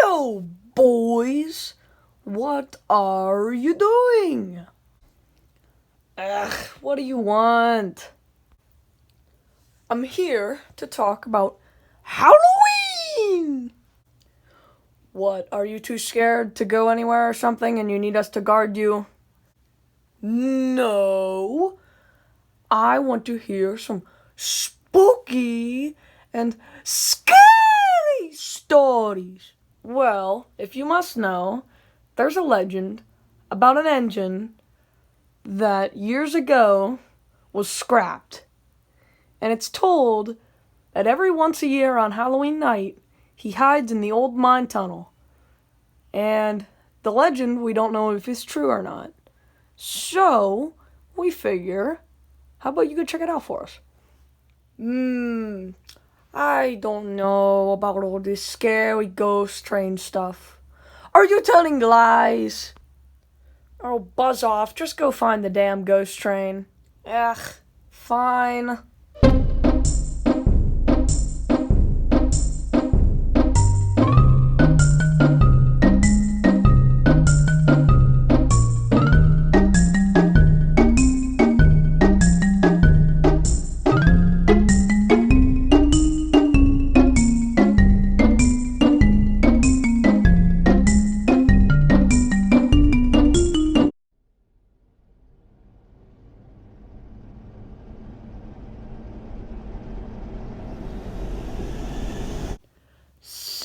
Yo, boys, what are you doing? Ugh, what do you want? I'm here to talk about Halloween! What, are you too scared to go anywhere or something and you need us to guard you? No, I want to hear some spooky and scary stories. Well, if you must know, there's a legend about an engine that years ago was scrapped. And it's told that every once a year on Halloween night, he hides in the old mine tunnel. And the legend, we don't know if it's true or not. So, we figure, how about you go check it out for us? I don't know about all this scary ghost train stuff. Are you telling lies? Oh, buzz off. Just go find the damn ghost train. Ugh, fine.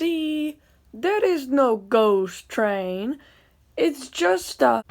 See, there is no ghost train. It's just a